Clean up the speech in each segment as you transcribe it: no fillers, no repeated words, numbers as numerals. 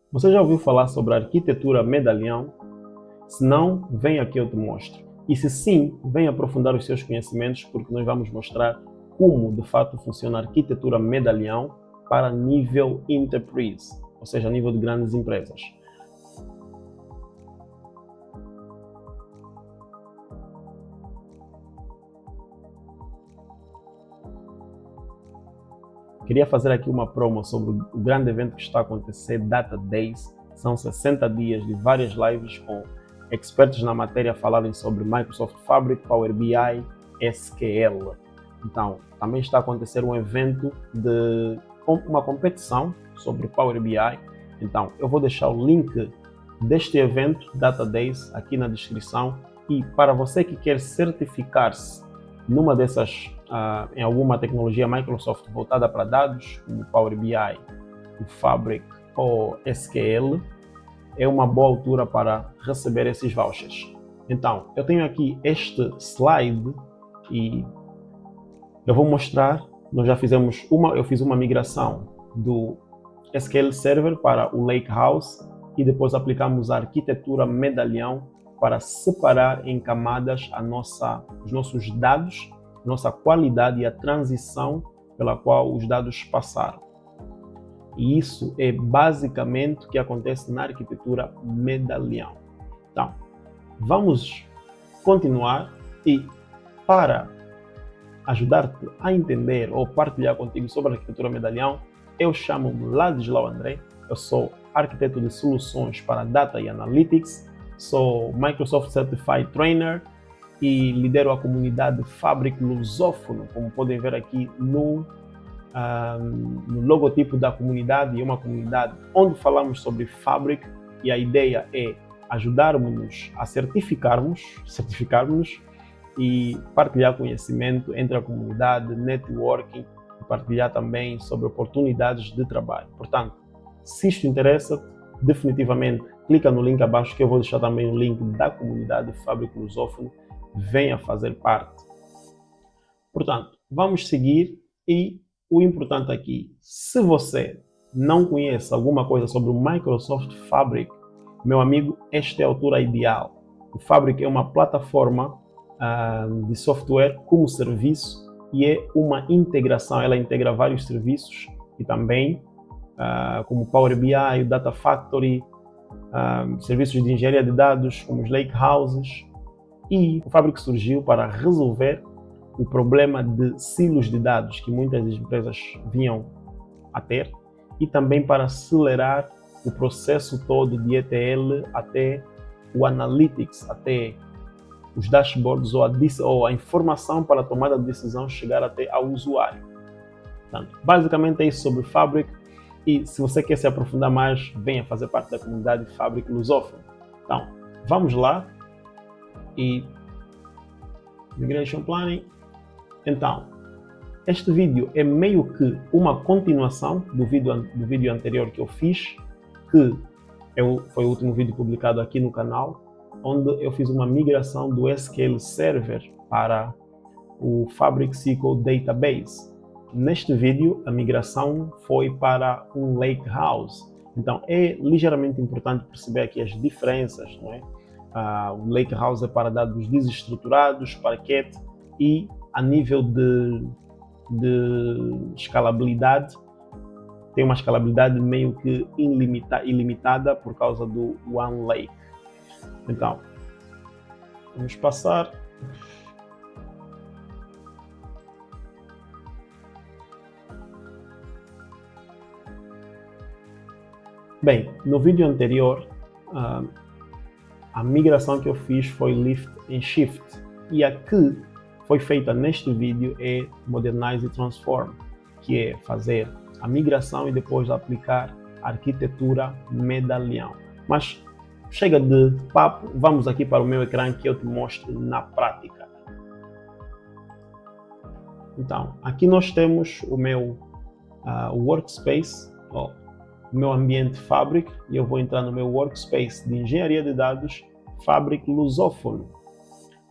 Você já ouviu falar sobre a arquitetura medalhão? Se não, vem aqui eu te mostro. E se sim, vem aprofundar os seus conhecimentos, porque nós vamos mostrar como de fato funciona a arquitetura medalhão para nível enterprise, ou seja, a nível de grandes empresas. Queria fazer aqui uma promo sobre o grande evento que está a acontecer, Data Days. São 60 dias de várias lives com expertos na matéria falarem sobre Microsoft Fabric, Power BI, SQL. Então, também está a acontecer um evento de uma competição sobre Power BI. Então, eu vou deixar o link deste evento, Data Days, aqui na descrição. E para você que quer certificar-se numa dessas, em alguma tecnologia Microsoft voltada para dados, como Power BI, o Fabric ou SQL, é uma boa altura para receber esses vouchers. Então, eu tenho aqui este slide e eu vou mostrar. Nós já fizemos eu fiz uma migração do SQL Server para o Lakehouse e depois aplicamos a arquitetura medalhão para separar em camadas os nossos dados, nossa qualidade e a transição pela qual os dados passaram. E isso é basicamente o que acontece na arquitetura medalhão. Então, vamos continuar e para ajudar-te a entender ou partilhar contigo sobre a arquitetura medalhão, eu chamo-me Ladislau André, eu sou arquiteto de soluções para Data e Analytics, sou Microsoft Certified Trainer e lidero a comunidade Fabric Lusófono, como podem ver aqui no logotipo da comunidade. É uma comunidade onde falamos sobre Fabric e a ideia é ajudarmos-nos a certificarmos e partilhar conhecimento entre a comunidade, networking e partilhar também sobre oportunidades de trabalho. Portanto, se isto interessa, definitivamente clica no link abaixo que eu vou deixar também o link da comunidade Fabric Lusófono. Venha fazer parte. Portanto, vamos seguir e o importante aqui, se você não conhece alguma coisa sobre o Microsoft Fabric, meu amigo, esta é a altura ideal. O Fabric é uma plataforma de software como serviço e é uma integração, ela integra vários serviços e também como Power BI, o Data Factory, serviços de engenharia de dados como os Lakehouses, e o Fabric surgiu para resolver o problema de silos de dados que muitas empresas vinham a ter e também para acelerar o processo todo de ETL até o Analytics, até os dashboards ou a informação para a tomada de decisão chegar até ao usuário. Portanto, basicamente é isso sobre o Fabric e se você quer se aprofundar mais, venha fazer parte da comunidade Fabric Lusófono. Então, vamos lá e Migration Planning. Então, este vídeo é meio que uma continuação do vídeo anterior que eu fiz, que foi o último vídeo publicado aqui no canal, onde eu fiz uma migração do SQL Server para o Fabric SQL Database. Neste vídeo, a migração foi para um Lakehouse. Então, é ligeiramente importante perceber aqui as diferenças, não é? O Lakehouse é para dados desestruturados, parquet, e a nível de escalabilidade, tem uma escalabilidade meio que ilimitada por causa do OneLake. Então, vamos passar. Bem, no vídeo anterior, a migração que eu fiz foi Lift and Shift, e a que foi feita neste vídeo é Modernize e Transform, que é fazer a migração e depois aplicar a arquitetura medalhão. Mas chega de papo, vamos aqui para o meu ecrã que eu te mostro na prática. Então, aqui nós temos o meu workspace, o meu ambiente Fabric, e eu vou entrar no meu workspace de engenharia de dados Fabric Lusófono.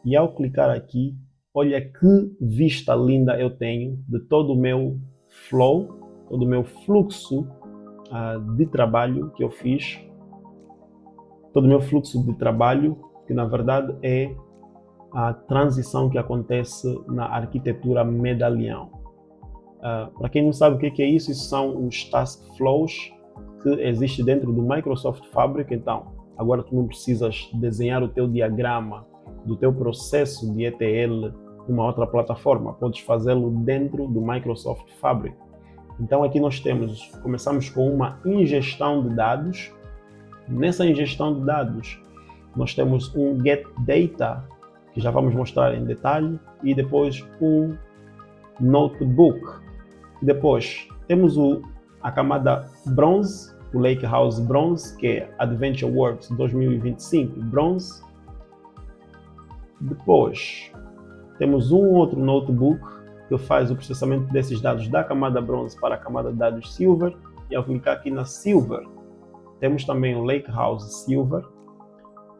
E ao clicar aqui, olha que vista linda eu tenho de todo o meu flow, todo o meu fluxo de trabalho que eu fiz, todo o meu fluxo de trabalho, que na verdade é a transição que acontece na arquitetura medalhão. Para quem não sabe o que é isso são os task flows que existem dentro do Microsoft Fabric. Então, agora tu não precisas desenhar o teu diagrama do teu processo de ETL numa outra plataforma, podes fazê-lo dentro do Microsoft Fabric. Então aqui nós começamos com uma ingestão de dados. Nessa ingestão de dados, nós temos um get data, que já vamos mostrar em detalhe, e depois um notebook. Depois temos a camada bronze, o Lakehouse Bronze, que é Adventure Works 2025 Bronze. Depois temos um outro notebook que faz o processamento desses dados da camada bronze para a camada de dados silver, e ao clicar aqui na silver temos também o Lakehouse Silver.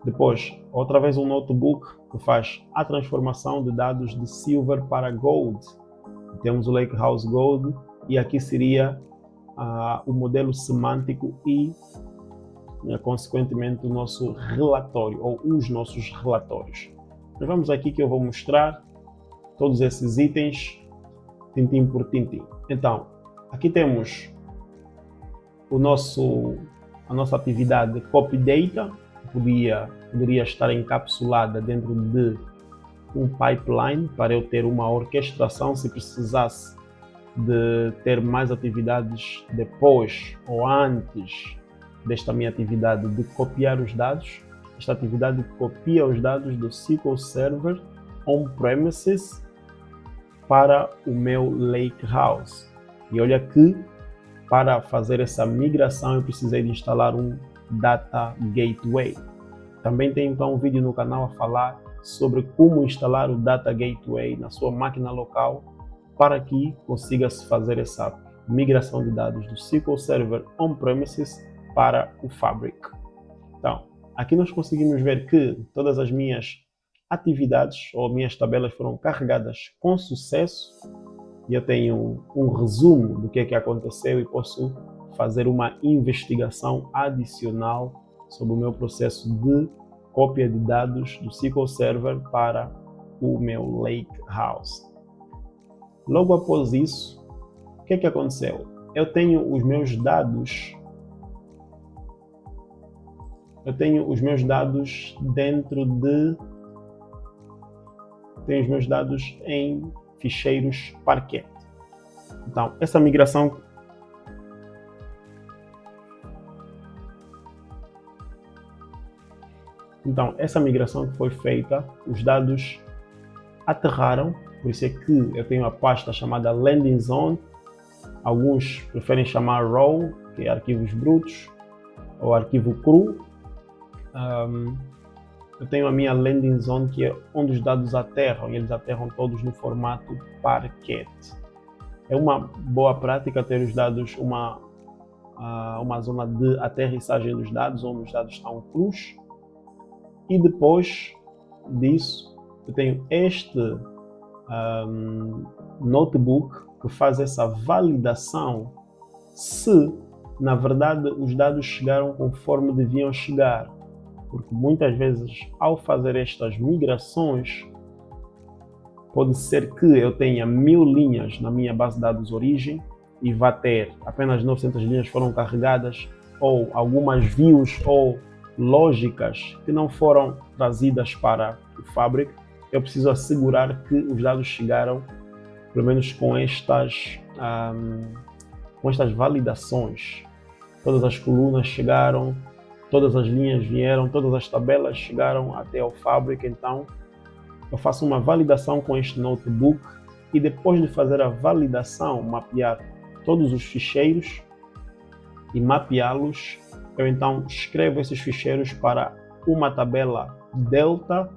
Depois, outra vez um notebook que faz a transformação de dados de silver para gold. Temos o Lakehouse Gold, e aqui seria o modelo semântico e, consequentemente, o nosso relatório, ou os nossos relatórios. Nós vamos aqui que eu vou mostrar todos esses itens, tintim por tintim. Então, aqui temos a nossa atividade Copy Data, que poderia estar encapsulada dentro de um pipeline para eu ter uma orquestração se precisasse de ter mais atividades depois ou antes desta minha atividade de copiar os dados. Esta atividade copia os dados do SQL Server on-premises para o meu Lakehouse. E olha que para fazer essa migração eu precisei de instalar um Data Gateway. Também tem então um vídeo no canal a falar sobre como instalar o Data Gateway na sua máquina local para que consiga-se fazer essa migração de dados do SQL Server on-premises para o Fabric. Então, aqui nós conseguimos ver que todas as minhas atividades ou minhas tabelas foram carregadas com sucesso, e eu tenho um resumo do que é que aconteceu e posso fazer uma investigação adicional sobre o meu processo de cópia de dados do SQL Server para o meu Lakehouse. Logo após isso, o que é que aconteceu? Eu tenho os meus dados tenho os meus dados em ficheiros Parquet. Então, essa migração que foi feita, os dados aterraram, por isso é que eu tenho a pasta chamada Landing Zone. Alguns preferem chamar RAW, que é arquivos brutos, ou arquivo cru. Eu tenho a minha Landing Zone, que é onde os dados aterram, e eles aterram todos no formato Parquet. É uma boa prática ter os dados, uma zona de aterrissagem dos dados, onde os dados estão crus. E depois disso, eu tenho este notebook que faz essa validação se, na verdade, os dados chegaram conforme deviam chegar. Porque muitas vezes, ao fazer estas migrações, pode ser que eu tenha 1000 linhas na minha base de dados origem e vá ter apenas 900 linhas foram carregadas, ou algumas views ou lógicas que não foram trazidas para o Fabric. Eu preciso assegurar que os dados chegaram, pelo menos com estas validações. Todas as colunas chegaram, todas as linhas vieram, todas as tabelas chegaram até ao Fabric. Então, eu faço uma validação com este notebook e depois de fazer a validação, mapear todos os ficheiros e mapeá-los, eu então escrevo esses ficheiros para uma tabela Delta,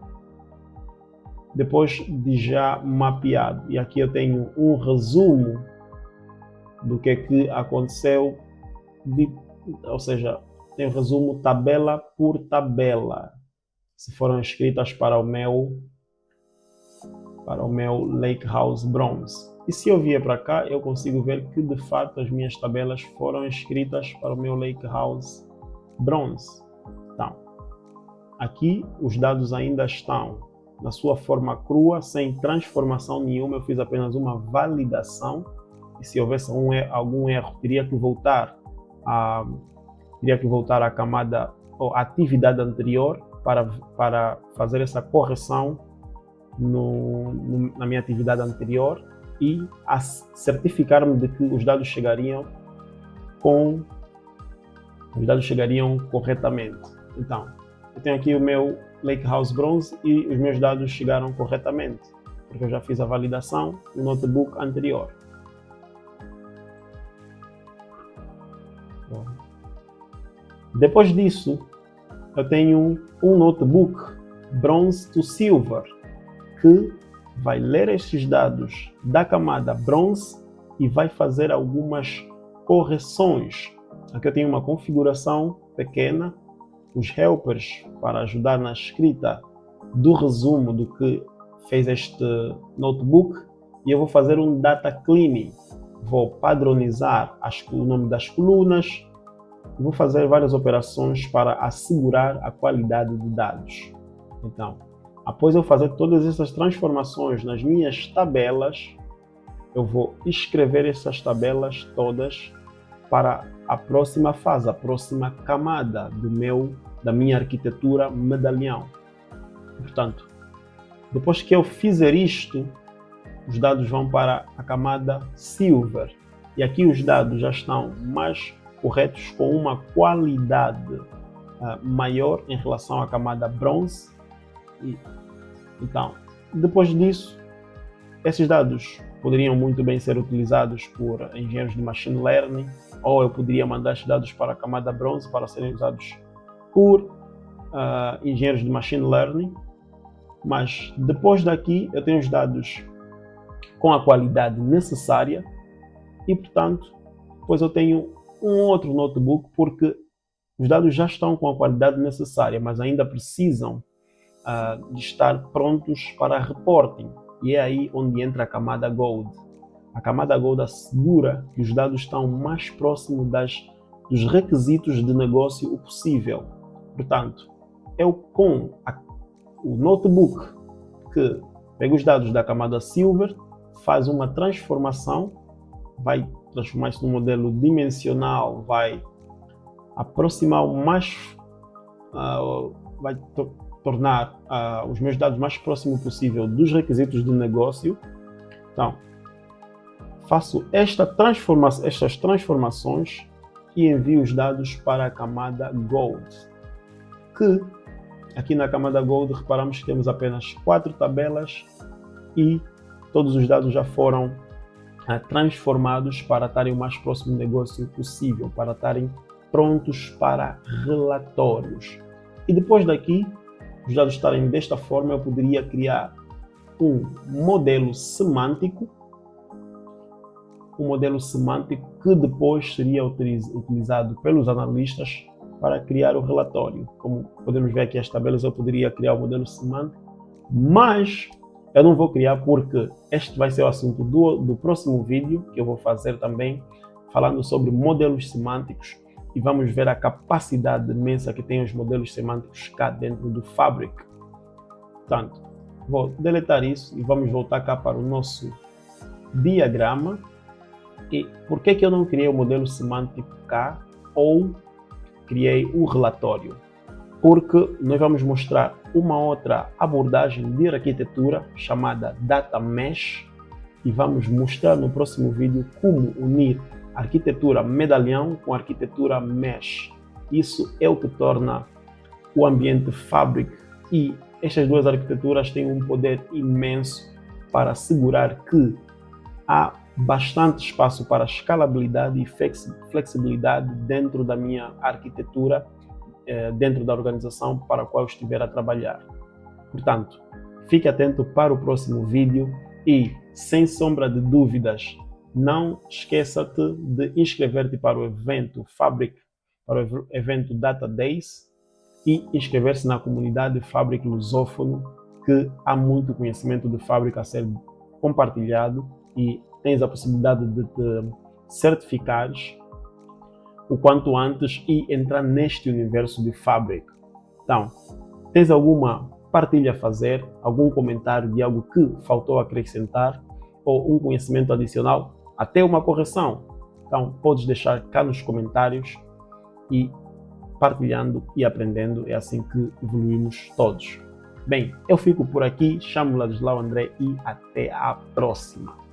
depois de já mapeado. E aqui eu tenho um resumo do que é que aconteceu, ou seja, tem um resumo tabela por tabela, se foram escritas para o meu Lakehouse Bronze. E se eu vier para cá, eu consigo ver que de fato as minhas tabelas foram escritas para o meu Lakehouse Bronze. Então, aqui os dados ainda estão na sua forma crua, sem transformação nenhuma. Eu fiz apenas uma validação. E se houvesse algum erro, teria que voltar à camada ou atividade anterior para fazer essa correção na minha atividade anterior e certificar-me de que os dados chegariam corretamente. Então, eu tenho aqui o meu Lakehouse Bronze e os meus dados chegaram corretamente, porque eu já fiz a validação no notebook anterior. Depois disso, eu tenho um notebook Bronze to Silver, que vai ler estes dados da camada Bronze e vai fazer algumas correções. Aqui eu tenho uma configuração pequena, os helpers para ajudar na escrita do resumo do que fez este notebook, e eu vou fazer um data cleaning. Vou padronizar o nome das colunas, vou fazer várias operações para assegurar a qualidade de dados. Então, após eu fazer todas essas transformações nas minhas tabelas, eu vou escrever essas tabelas todas para a próxima fase, a próxima camada da minha arquitetura medalhão. Portanto, depois que eu fizer isto, os dados vão para a camada Silver. E aqui os dados já estão mais corretos, com uma qualidade maior em relação à camada Bronze. Então, depois disso, esses dados poderiam muito bem ser utilizados por engenheiros de Machine Learning, ou eu poderia mandar esses dados para a camada Bronze para serem usados por engenheiros de Machine Learning. Mas depois daqui eu tenho os dados com a qualidade necessária e, portanto, depois eu tenho um outro notebook, porque os dados já estão com a qualidade necessária, mas ainda precisam de estar prontos para reporting. E é aí onde entra a camada Gold. A camada Gold assegura que os dados estão mais próximos dos requisitos de negócio possível. Portanto, eu com o notebook que pega os dados da camada Silver, faz uma transformação, vai transformar isso num modelo dimensional, vai aproximar vai tornar os meus dados mais próximos possível dos requisitos de negócio. Então, faço estas transformações e envio os dados para a camada Gold, que aqui na camada Gold reparamos que temos apenas 4 tabelas e todos os dados já foram transformados para estarem o mais próximo do negócio possível, para estarem prontos para relatórios. E depois daqui, os dados estarem desta forma, eu poderia criar um modelo semântico que depois seria utilizado pelos analistas para criar o relatório. Como podemos ver aqui as tabelas, eu poderia criar o modelo semântico, mas eu não vou criar porque este vai ser o assunto do próximo vídeo, que eu vou fazer também, falando sobre modelos semânticos, e vamos ver a capacidade imensa que tem os modelos semânticos cá dentro do Fabric. Portanto, vou deletar isso e vamos voltar cá para o nosso diagrama. E por que eu não criei o modelo semântico cá ou criei o relatório? Porque nós vamos mostrar uma outra abordagem de arquitetura chamada Data Mesh e vamos mostrar no próximo vídeo como unir arquitetura medalhão com arquitetura Mesh. Isso é o que torna o ambiente Fabric, e estas duas arquiteturas têm um poder imenso para assegurar que há bastante espaço para escalabilidade e flexibilidade dentro da minha arquitetura, dentro da organização para a qual estiver a trabalhar. Portanto, fique atento para o próximo vídeo e, sem sombra de dúvidas, não esqueça-te de inscrever-te para o evento Fabric, para o evento Data Days, e inscrever-se na comunidade Fabric Lusófono, que há muito conhecimento de Fabric a ser compartilhado e tens a possibilidade de te certificares o quanto antes e entrar neste universo de fábrica. Então, tens alguma partilha a fazer, algum comentário de algo que faltou acrescentar ou um conhecimento adicional, até uma correção? Então, podes deixar cá nos comentários e partilhando e aprendendo, é assim que evoluímos todos. Bem, eu fico por aqui, chamo Ladislau André e até a próxima.